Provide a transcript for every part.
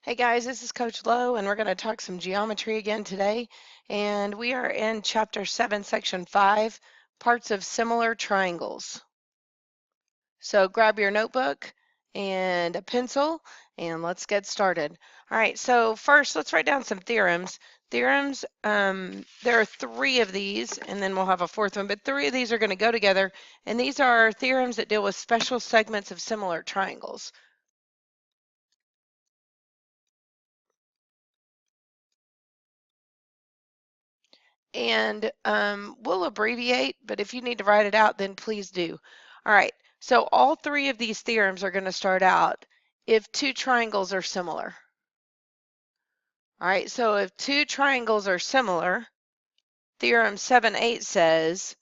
Hey guys, this is Coach Lowe, and we're going to talk some geometry again today. And we are in Chapter 7, Section 5, Parts of Similar Triangles. So grab your notebook and a pencil, and let's get started. All right, so first let's write down some theorems. Theorems, there are 3 of these, and then we'll have a 4th one, but 3 of these are going to go together, and these are theorems that deal with special segments of similar triangles. And we'll abbreviate, but if you need to write it out, then please do. All right, so all 3 of these theorems are going to start out if 2 triangles are similar. All right, so if 2 triangles are similar, theorem 7-8 says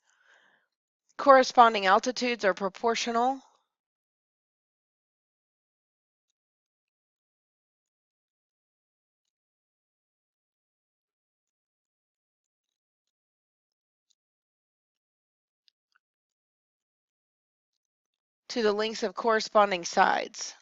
corresponding altitudes are proportional to the lengths of corresponding sides.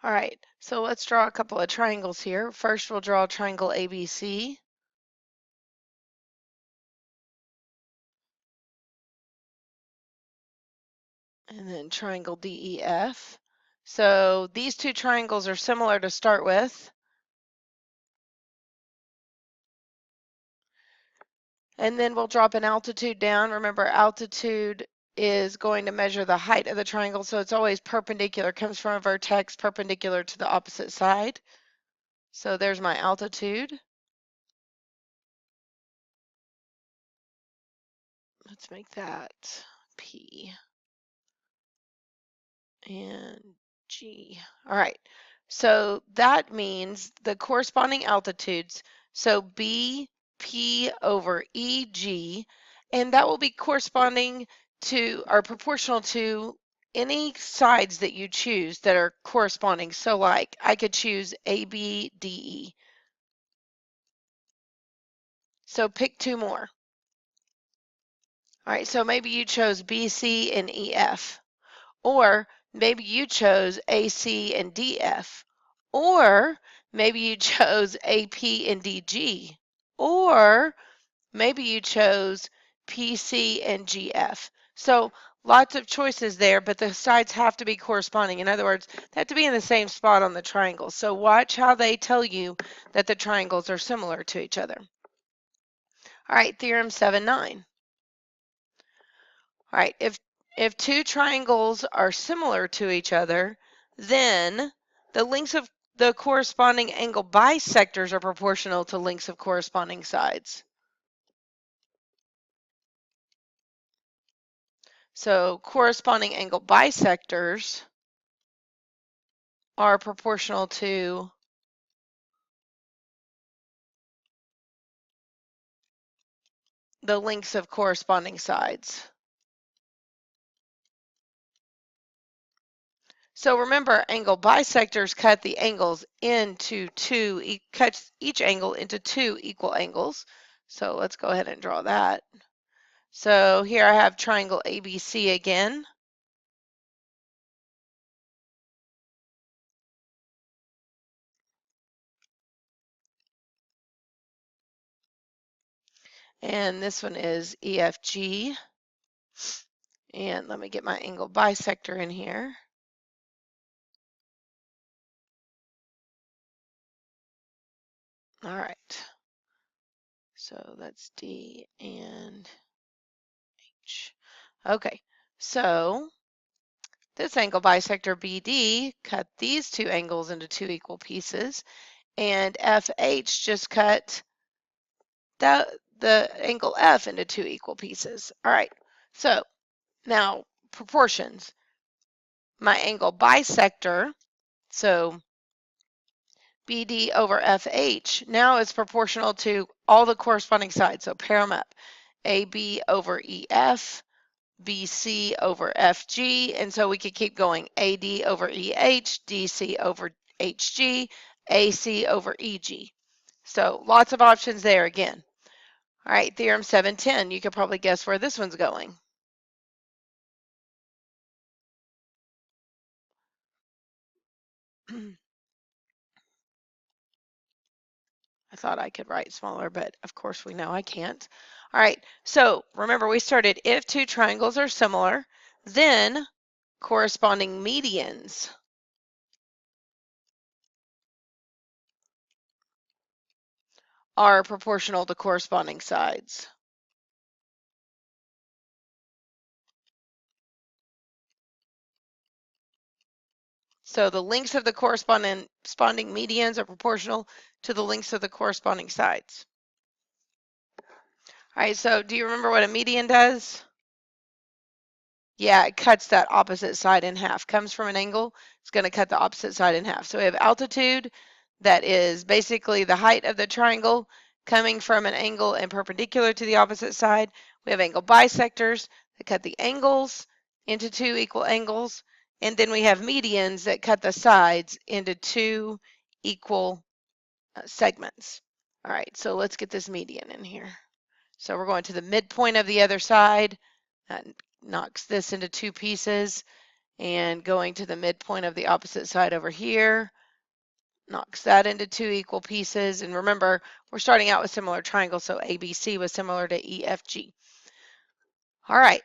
All right, so let's draw a couple of triangles here. First, we'll draw a triangle ABC. And then triangle DEF. So these 2 triangles are similar to start with. And then we'll drop an altitude down. Remember, altitude is going to measure the height of the triangle, so it's always perpendicular. It comes from a vertex perpendicular to the opposite side. So there's my altitude. Let's make that P and G. All right, so that means the corresponding altitudes, so BP over EG, and that will be corresponding to or proportional to any sides that you choose that are corresponding. So like I could choose ABDE. So pick 2 more. All right, so maybe you chose BC and EF. Or maybe you chose AC and DF. Or maybe you chose AP and DG. Or maybe you chose PC and GF. So lots of choices there, but the sides have to be corresponding. In other words, they have to be in the same spot on the triangle. So watch how they tell you that the triangles are similar to each other. All right, theorem 7-9. All right, if 2 triangles are similar to each other, then the lengths of the corresponding angle bisectors are proportional to lengths of corresponding sides. So corresponding angle bisectors are proportional to the lengths of corresponding sides. So remember, angle bisectors cut the angles into cuts each angle into 2 equal angles. So let's go ahead and draw that. So here I have triangle ABC again. And this one is EFG. And let me get my angle bisector in here. All right. So that's D and H. Okay. So this angle bisector BD cut these 2 angles into 2 equal pieces, and FH just cut the angle F into 2 equal pieces. All right. So now proportions. My angle bisector, so BD over FH, now is proportional to all the corresponding sides. So pair them up. AB over EF, BC over FG, and so we could keep going. AD over EH, DC over HG, AC over EG. So lots of options there again. All right, theorem 710. You could probably guess where this one's going. I thought I could write smaller, but of course we know I can't. All right, so remember we started if two triangles are similar, then corresponding medians are proportional to corresponding sides. So the lengths of the corresponding medians are proportional to the lengths of the corresponding sides. All right, so do you remember what a median does? Yeah, it cuts that opposite side in half. Comes from an angle, it's going to cut the opposite side in half. So we have altitude, that is basically the height of the triangle coming from an angle and perpendicular to the opposite side. We have angle bisectors that cut the angles into two equal angles. And then we have medians that cut the sides into two equal segments. All right, so let's get this median in here. So we're going to the midpoint of the other side. That knocks this into two pieces, and going to the midpoint of the opposite side over here knocks that into two equal pieces. And remember, we're starting out with similar triangles, so ABC was similar to EFG. All right,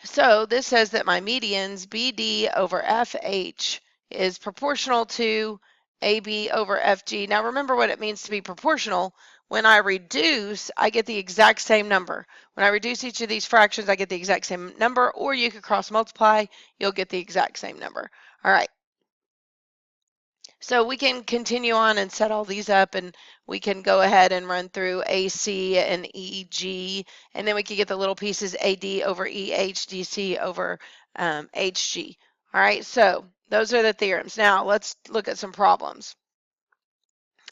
so this says that my medians BD over FH is proportional to AB over FG. Now remember what it means to be proportional. When I reduce, I get the exact same number. When I reduce each of these fractions, I get the exact same number, or you could cross multiply, you'll get the exact same number. All right. So we can continue on and set all these up, and we can go ahead and run through AC and EG, and then we can get the little pieces AD over EH, DC over HG. All right, so those are the theorems. Now let's look at some problems.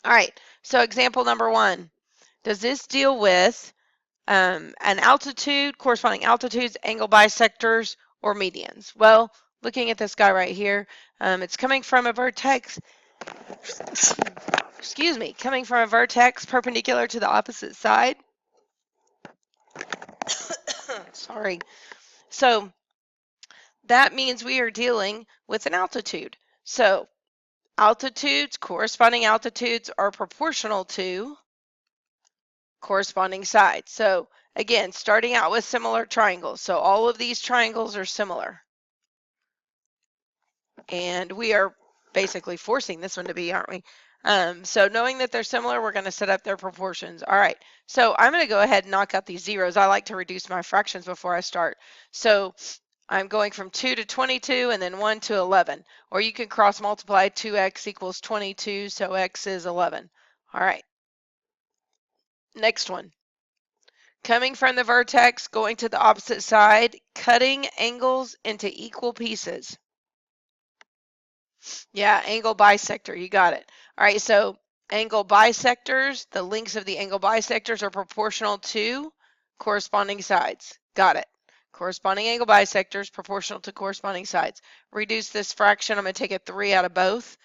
All right, so example number 1. Does this deal with an altitude, corresponding altitudes, angle bisectors, or medians? Well, looking at this guy right here, it's coming from a vertex, excuse me, coming from a vertex perpendicular to the opposite side. Sorry. So that means we are dealing with an altitude. So altitudes, corresponding altitudes are proportional to corresponding sides. So again, starting out with similar triangles. So all of these triangles are similar. And we are basically forcing this one to be, aren't we? So knowing that they're similar, we're going to set up their proportions. All right, so I'm going to go ahead and knock out these zeros. I like to reduce my fractions before I start. So I'm going from 2 to 22 and then 1 to 11. Or you can cross multiply 2x equals 22, so x is 11. All right, next one. Coming from the vertex, going to the opposite side, cutting angles into equal pieces. Yeah, angle bisector, you got it. All right, so angle bisectors, the lengths of the angle bisectors are proportional to corresponding sides. Got it. Corresponding angle bisectors proportional to corresponding sides. Reduce this fraction, I'm going to take a 3 out of both.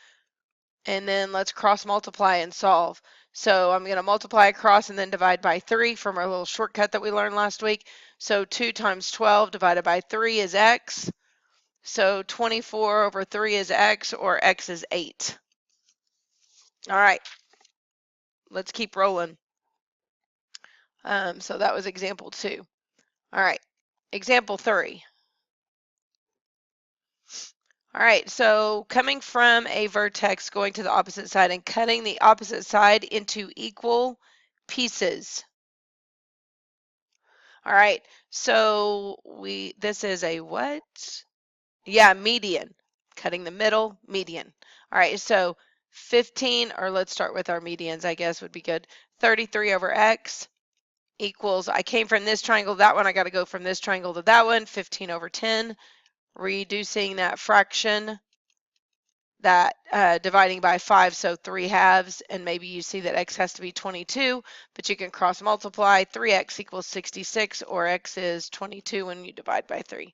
And then let's cross multiply and solve. So I'm going to multiply across and then divide by 3 from our little shortcut that we learned last week. So 2 times 12 divided by 3 is x. So 24 over 3 is x, or x is 8. All right, let's keep rolling. So that was example 2. All right, example 3. All right, so coming from a vertex, going to the opposite side and cutting the opposite side into equal pieces. All right, so this is a what? Yeah, median. Cutting the middle, median. All right, so 15, or let's start with our medians, I guess would be good. 33 over x equals, I came from this triangle to that one, I got to go from this triangle to that one, 15 over 10. Reducing that fraction, that dividing by 5, so 3 halves, and maybe you see that x has to be 22, but you can cross multiply. 3x equals 66, or x is 22 when you divide by 3.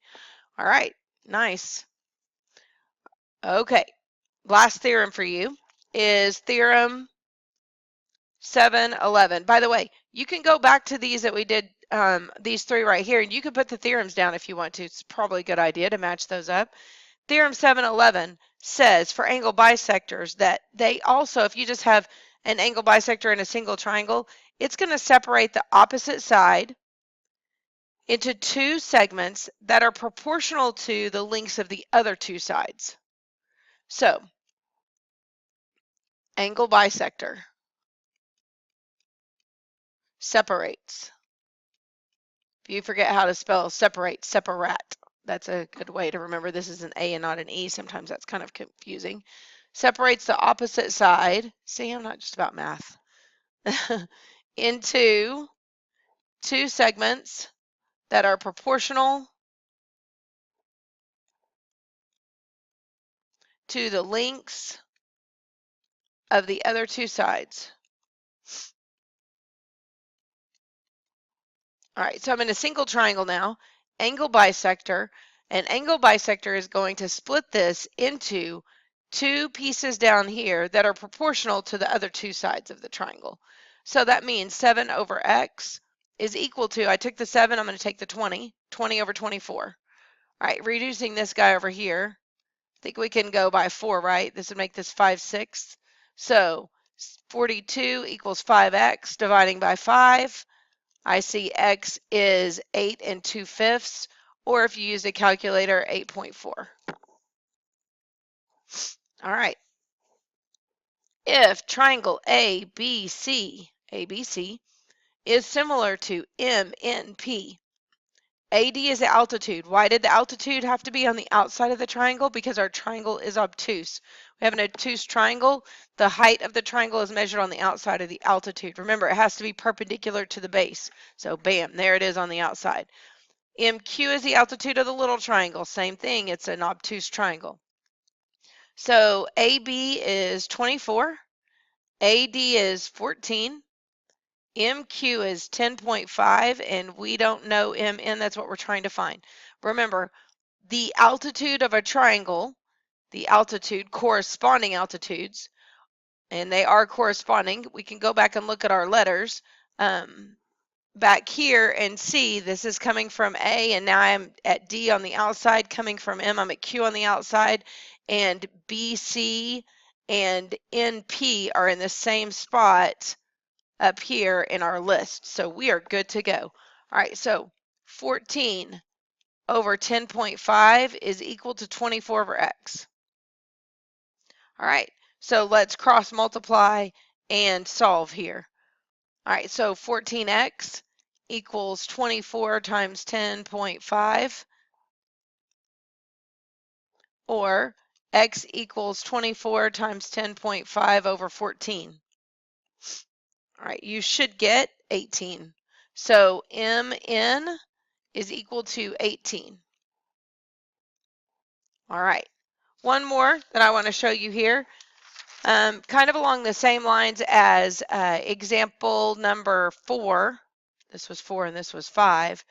All right, nice. Okay, last theorem for you is theorem 7, 11. By the way, you can go back to these that we did, these three right here, and you can put the theorems down if you want to. It's probably a good idea to match those up. Theorem 711 says for angle bisectors that they also, if you just have an angle bisector in a single triangle, it's going to separate the opposite side into two segments that are proportional to the lengths of the other two sides. So, angle bisector separates. If you forget how to spell separate, separate. That's a good way to remember this is an A and not an E. Sometimes that's kind of confusing. Separates the opposite side. See, I'm not just about math. Into two segments that are proportional to the lengths of the other two sides. All right, so I'm in a single triangle now, angle bisector, and angle bisector is going to split this into two pieces down here that are proportional to the other two sides of the triangle. So that means 7 over x is equal to, I took the 7, I'm going to take the 20, 20 over 24. All right, reducing this guy over here, I think we can go by 4, right? This would make this 5/6. So 42 equals 5x dividing by 5. I see x is 8 2/5, or if you use a calculator, 8.4. All right. If triangle ABC is similar to MNP, AD is the altitude. Why did the altitude have to be on the outside of the triangle? Because our triangle is obtuse. We have an obtuse triangle. The height of the triangle is measured on the outside of the altitude. Remember, it has to be perpendicular to the base. So bam, there it is on the outside. MQ is the altitude of the little triangle. Same thing, it's an obtuse triangle. So AB is 24, AD is 14, MQ is 10.5, and we don't know MN. That's what we're trying to find. Remember, the altitude of a triangle, the altitude, corresponding altitudes, and they are corresponding. We can go back and look at our letters back here and see this is coming from A, and now I'm at D on the outside, coming from M, I'm at Q on the outside, and BC and NP are in the same spot up here in our list. So we are good to go. All right, so 14 over 10.5 is equal to 24 over x. All right, so let's cross multiply and solve here. All right, so 14x equals 24 times 10.5, or x equals 24 times 10.5 over 14. All right, you should get 18. So MN is equal to 18. All right, one more that I want to show you here, kind of along the same lines as example number 4. This was 4 and this was 5.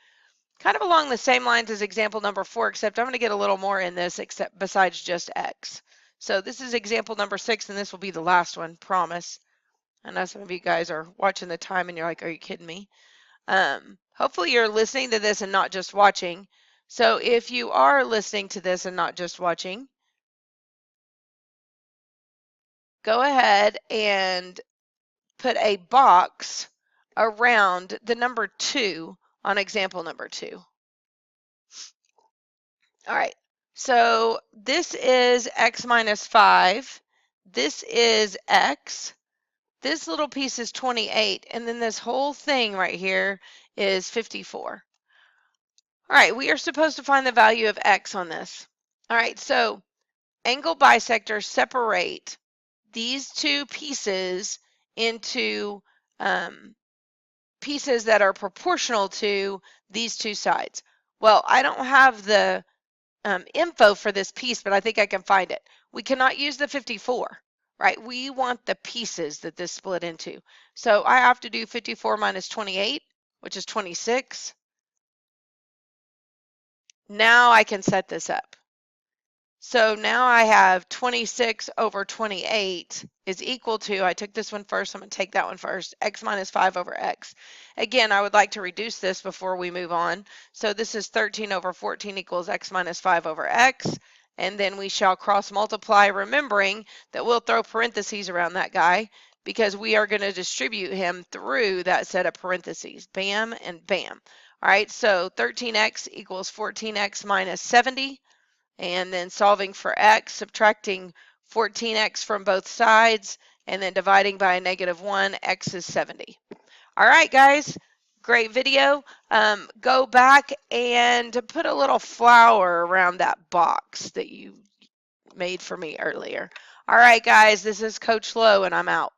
Kind of along the same lines as example number 4, except I'm going to get a little more in this except besides just x. So this is example number 6, and this will be the last one, promise. I know some of you guys are watching the time and you're like, are you kidding me? Hopefully you're listening to this and not just watching. So if you are listening to this and not just watching, go ahead and put a box around the number 2 on example number 2. All right, so this is x minus 5. This is x. This little piece is 28, and then this whole thing right here is 54. All right, we are supposed to find the value of x on this. All right, so angle bisectors separate these two pieces into pieces that are proportional to these two sides. Well, I don't have the info for this piece, but I think I can find it. We cannot use the 54, right? We want the pieces that this split into. So I have to do 54 minus 28, which is 26. Now I can set this up. So now I have 26 over 28 is equal to, I took this one first, I'm going to take that one first, x minus 5 over x. Again, I would like to reduce this before we move on. So this is 13 over 14 equals x minus 5 over x. And then we shall cross multiply, remembering that we'll throw parentheses around that guy because we are going to distribute him through that set of parentheses. Bam and bam. All right, so 13x equals 14x minus 70. And then solving for x, subtracting 14x from both sides, and then dividing by a -1, x is 70. All right, guys, great video. Go back and put a little flower around that box that you made for me earlier. All right, guys, this is Coach Lowe, and I'm out.